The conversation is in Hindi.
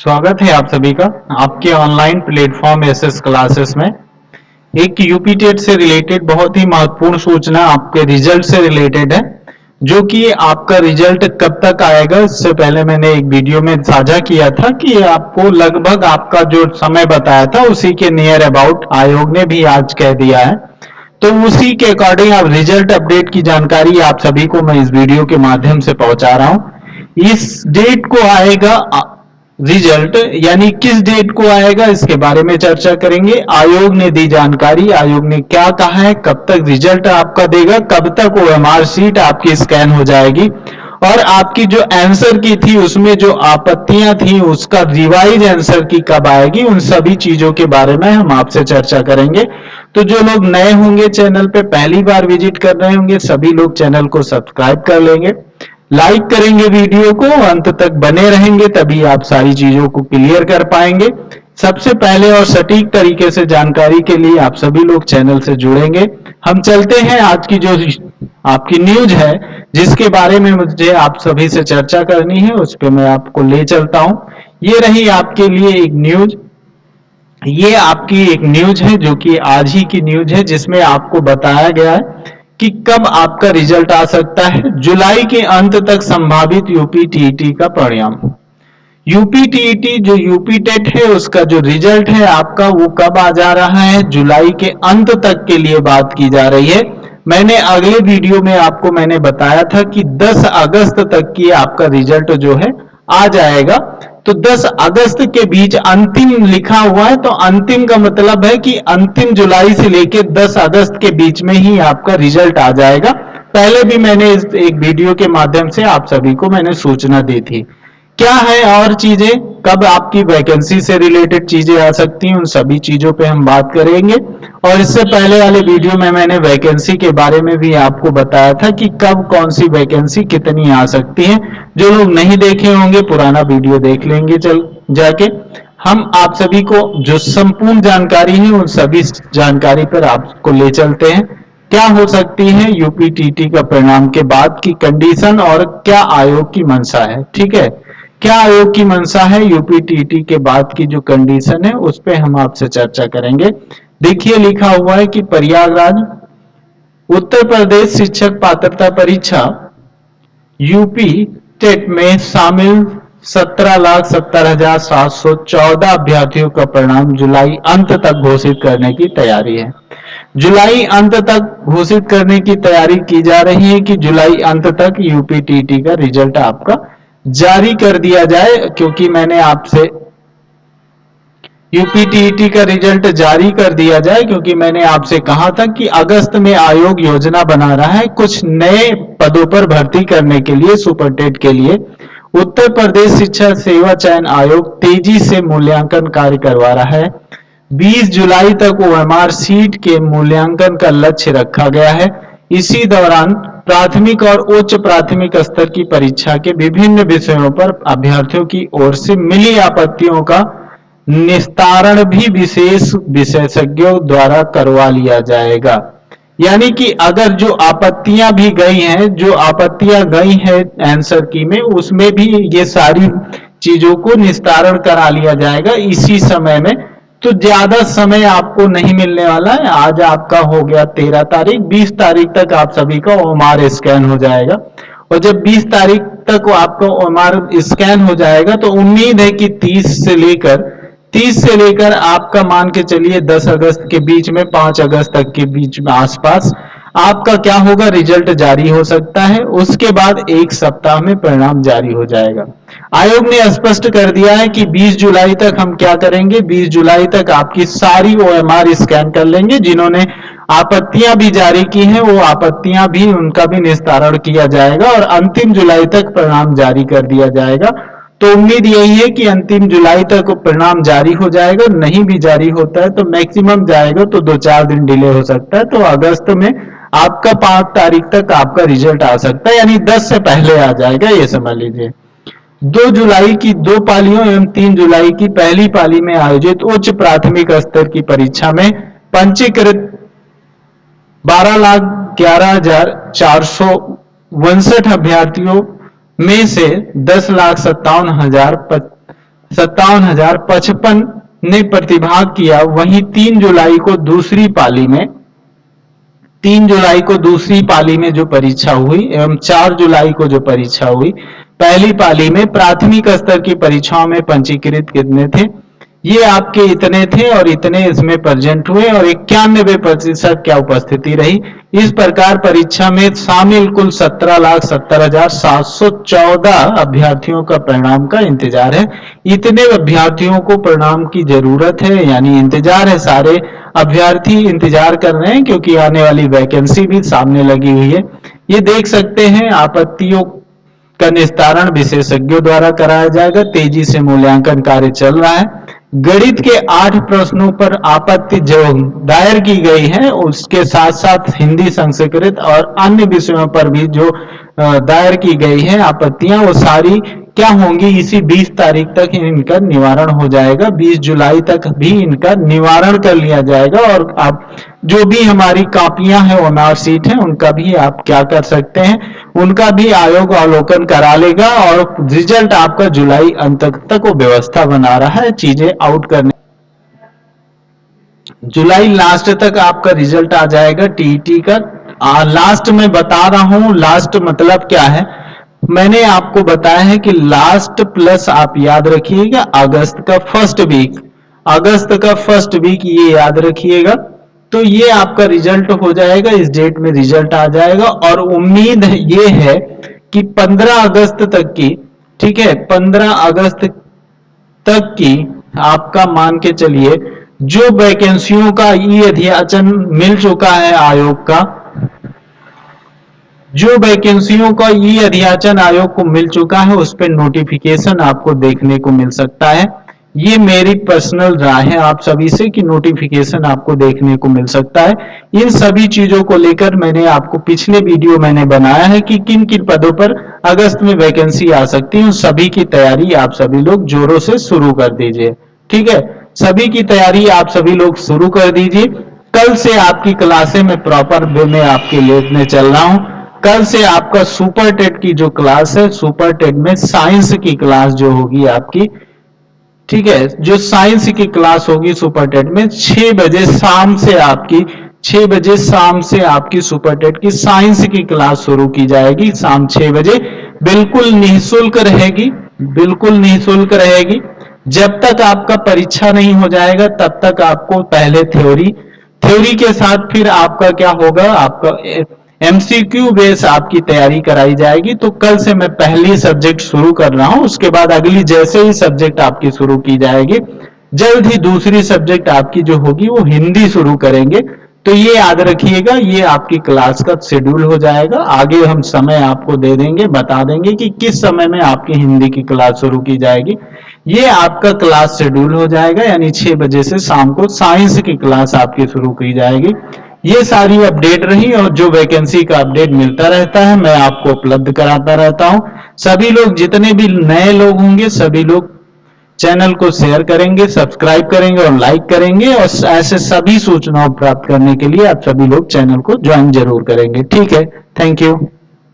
स्वागत है आप सभी का आपके ऑनलाइन प्लेटफॉर्म एसएस क्लासेस में। एक यूपी टेट से रिलेटेड बहुत ही महत्वपूर्ण सूचना आपके रिजल्ट से रिलेटेड है, जो कि आपका रिजल्ट कब तक आएगा। इससे पहले मैंने एक वीडियो में साझा किया था कि आपको लगभग आपका जो समय बताया था उसी के नियर अबाउट आयोग ने भी आज कह दिया है। तो उसी के अकॉर्डिंग अब रिजल्ट अपडेट की जानकारी आप सभी को मैं इस वीडियो के माध्यम से पहुंचा रहा हूं। इस डेट को आएगा रिजल्ट, यानी किस डेट को आएगा इसके बारे में चर्चा करेंगे। आयोग ने दी जानकारी, आयोग ने क्या कहा है, कब तक रिजल्ट आपका देगा, कब तक ओएमआर शीट आपकी स्कैन हो जाएगी और आपकी जो आंसर की थी उसमें जो आपत्तियां थी उसका रिवाइज आंसर की कब आएगी, उन सभी चीजों के बारे में हम आपसे चर्चा करेंगे। तो जो लोग नए होंगे चैनल पे पहली बार विजिट कर रहे होंगे सभी लोग चैनल को सब्सक्राइब कर लेंगे, लाइक करेंगे, वीडियो को अंत तक बने रहेंगे, तभी आप सारी चीजों को क्लियर कर पाएंगे। सबसे पहले और सटीक तरीके से जानकारी के लिए आप सभी लोग चैनल से जुड़ेंगे। हम चलते हैं आज की जो आपकी न्यूज है जिसके बारे में मुझे आप सभी से चर्चा करनी है, उस पर मैं आपको ले चलता हूं। ये रही आपके लिए एक न्यूज, ये आपकी एक न्यूज है जो कि आज ही की न्यूज है, जिसमें आपको बताया गया है कि कब आपका रिजल्ट आ सकता है। जुलाई के अंत तक संभावित यूपी टीईटी का परिणाम। यूपी टीईटी जो यूपी टेट है उसका जो रिजल्ट है आपका वो कब आ जा रहा है, जुलाई के अंत तक के लिए बात की जा रही है। मैंने अगले वीडियो में आपको मैंने बताया था कि 10 अगस्त तक की आपका रिजल्ट जो है आ जाएगा। तो 10 अगस्त के बीच अंतिम लिखा हुआ है, तो अंतिम का मतलब है कि अंतिम जुलाई से लेकर 10 अगस्त के बीच में ही आपका रिजल्ट आ जाएगा। पहले भी मैंने इस एक वीडियो के माध्यम से आप सभी को मैंने सूचना दी थी। क्या है और चीजें, कब आपकी वैकेंसी से रिलेटेड चीजें आ सकती हैं, उन सभी चीजों पे हम बात करेंगे। और इससे पहले वाले वीडियो में मैंने वैकेंसी के बारे में भी आपको बताया था कि कब कौन सी वैकेंसी कितनी आ सकती है। जो लोग नहीं देखे होंगे पुराना वीडियो देख लेंगे चल जाके। हम आप सभी को जो संपूर्ण जानकारी है उन सभी जानकारी पर आपको ले चलते हैं। क्या हो सकती है यूपी टीटी का परिणाम के बाद की कंडीशन और क्या आयोग की मंशा है, ठीक है। क्या आयोग की मंशा है यूपी टीटी के बाद की जो कंडीशन है उस पे हम आपसे चर्चा करेंगे। देखिए लिखा हुआ है कि प्रयागराज उत्तर प्रदेश शिक्षक पात्रता परीक्षा यूपी टेट में शामिल 17,70,714 अभ्यर्थियों का परिणाम जुलाई अंत तक घोषित करने की तैयारी है। जुलाई अंत तक घोषित करने की तैयारी की जा रही है कि जुलाई अंत तक यूपी टीटी का रिजल्ट आपका जारी कर दिया जाए, क्योंकि मैंने आपसे यूपी टीईटी का रिजल्ट जारी कर दिया जाए क्योंकि मैंने आपसे कहा था कि अगस्त में आयोग योजना बना रहा है कुछ नए पदों पर भर्ती करने के लिए। सुपरटेट के लिए उत्तर प्रदेश शिक्षा सेवा चयन आयोग तेजी से मूल्यांकन कार्य करवा रहा है। 20 जुलाई तक ओएमआर सीट के मूल्यांकन का लक्ष्य रखा गया है। इसी दौरान प्राथमिक और उच्च प्राथमिक स्तर की परीक्षा के विभिन्न विषयों पर अभ्यर्थियों की ओर से मिली आपत्तियों का निस्तारण भी विशेष विशेषज्ञों द्वारा करवा लिया जाएगा। यानी कि अगर जो आपत्तियां भी गई हैं, जो आपत्तियां गई हैं आंसर की में, उसमें भी ये सारी चीजों को निस्तारण करा लिया जाएगा इसी समय में। तो ज्यादा समय आपको नहीं मिलने वाला है। आज आपका हो गया 13 तारीख, 20 तारीख तक आप सभी का ओएमआर स्कैन हो जाएगा। और जब 20 तारीख तक आपका ओएमआर स्कैन हो जाएगा तो उम्मीद है कि 30 से लेकर आपका मान के चलिए 10 अगस्त के बीच में 5 अगस्त तक के बीच में आसपास आपका क्या होगा, रिजल्ट जारी हो सकता है। उसके बाद एक सप्ताह में परिणाम जारी हो जाएगा। आयोग ने स्पष्ट कर दिया है कि 20 जुलाई तक हम क्या करेंगे, 20 जुलाई तक आपकी सारी ओएमआर स्कैन कर लेंगे। जिन्होंने आपत्तियां भी जारी की हैं वो आपत्तियां भी, उनका भी निस्तारण किया जाएगा और अंतिम जुलाई तक परिणाम जारी कर दिया जाएगा। तो उम्मीद यही है कि अंतिम जुलाई तक परिणाम जारी हो जाएगा। नहीं भी जारी होता है तो मैक्सिमम जाएगा तो 2-4 दिन डिले हो सकता है। तो अगस्त में आपका 5 तारीख तक आपका रिजल्ट आ सकता है, यानी 10 से पहले आ जाएगा, ये समझ लीजिए। 2 जुलाई की 2 पालियों एवं 3 जुलाई की पहली पाली में आयोजित उच्च प्राथमिक स्तर की परीक्षा में पंजीकृत 12,11,459 अभ्यर्थियों में से 10,57,000 57,055 ने प्रतिभाग किया। वहीं 3 जुलाई को दूसरी पाली में 3 जुलाई को दूसरी पाली में जो परीक्षा हुई एवं 4 जुलाई को जो परीक्षा हुई, पहली पाली में प्राथमिक स्तर की परीक्षाओं में पंजीकृत कितने थे? ये आपके इतने थे और इतने इसमें प्रेजेंट हुए और 91% क्या उपस्थिति रही। इस प्रकार परीक्षा में शामिल कुल 17,70,714 अभ्यर्थियों का परिणाम का इंतजार है। इतने अभ्यर्थियों को परिणाम की जरूरत है, यानी इंतजार है, सारे अभ्यर्थी इंतजार कर रहे हैं क्योंकि आने वाली वैकेंसी भी सामने लगी हुई है। ये देख सकते हैं, आपत्तियों का निस्तारण विशेषज्ञों द्वारा कराया जाएगा। तेजी से मूल्यांकन कार्य चल रहा है। गणित के 8 प्रश्नों पर आपत्ति जो दायर की गई है, उसके साथ साथ हिंदी संस्कृत और अन्य विषयों पर भी जो दायर की गई है आपत्तियां, वो सारी क्या होंगी, इसी 20 तारीख तक इनका निवारण हो जाएगा। 20 जुलाई तक भी इनका निवारण कर लिया जाएगा। और आप जो भी हमारी कापियां हैं, वो मार्कशीट है, उनका भी आप क्या कर सकते हैं, उनका भी आयोग अवलोकन करा लेगा और रिजल्ट आपका जुलाई अंत तक वो व्यवस्था बना रहा है चीजें आउट करने। जुलाई लास्ट तक आपका रिजल्ट आ जाएगा टीईटी का। लास्ट में बता रहा हूं, लास्ट मतलब क्या है, मैंने आपको बताया है कि लास्ट प्लस आप याद रखिएगा अगस्त का फर्स्ट वीक, अगस्त का फर्स्ट वीक ये याद रखिएगा। तो ये आपका रिजल्ट हो जाएगा, इस डेट में रिजल्ट आ जाएगा। और उम्मीद ये है कि 15 अगस्त तक की, ठीक है, 15 अगस्त तक की आपका मान के चलिए जो वैकेंसियों का ई अध्याचन मिल चुका है आयोग का, जो वैकेंसियों का ई अध्याचन आयोग को मिल चुका है, उस पर नोटिफिकेशन आपको देखने को मिल सकता है। ये मेरी पर्सनल राय है आप सभी से कि नोटिफिकेशन आपको देखने को मिल सकता है। इन सभी चीजों को लेकर मैंने आपको पिछले वीडियो मैंने बनाया है कि किन किन पदों पर अगस्त में वैकेंसी आ सकती है। उन सभी की तैयारी आप सभी लोग जोरों से शुरू कर दीजिए, ठीक है, सभी की तैयारी आप सभी लोग शुरू कर दीजिए। कल से आपकी क्लासें मैं प्रॉपर वे में आपके लेने चल रहा हूं। कल से आपका सुपर टेट की जो क्लास है, सुपर टेट में साइंस की क्लास जो होगी आपकी, ठीक है, जो साइंस की क्लास होगी सुपर टेट में 6 बजे शाम से आपकी 6 बजे शाम से आपकी सुपर टेट की साइंस की क्लास शुरू की जाएगी। शाम 6 बजे बिल्कुल निःशुल्क रहेगी, बिल्कुल निःशुल्क रहेगी। जब तक आपका परीक्षा नहीं हो जाएगा तब तक आपको पहले थ्योरी, थ्योरी के साथ फिर आपका क्या होगा, आपका एमसीक्यू बेस आपकी तैयारी कराई जाएगी। तो कल से मैं पहली सब्जेक्ट शुरू कर रहा हूं, उसके बाद अगली जैसे ही सब्जेक्ट आपकी शुरू की जाएगी, जल्द ही दूसरी सब्जेक्ट आपकी जो होगी वो हिंदी शुरू करेंगे। तो ये याद रखिएगा, ये आपकी क्लास का शेड्यूल हो जाएगा। आगे हम समय आपको दे देंगे, बता देंगे कि किस समय में आपकी हिंदी की क्लास शुरू की जाएगी। ये आपका क्लास शेड्यूल हो जाएगा, यानी 6 बजे से शाम को साइंस की क्लास आपकी शुरू की जाएगी। ये सारी अपडेट रही और जो वैकेंसी का अपडेट मिलता रहता है मैं आपको उपलब्ध कराता रहता हूं। सभी लोग, जितने भी नए लोग होंगे, सभी लोग चैनल को शेयर करेंगे, सब्सक्राइब करेंगे और लाइक करेंगे। और ऐसे सभी सूचनाओं प्राप्त करने के लिए आप सभी लोग चैनल को ज्वाइन जरूर करेंगे, ठीक है। Thank you.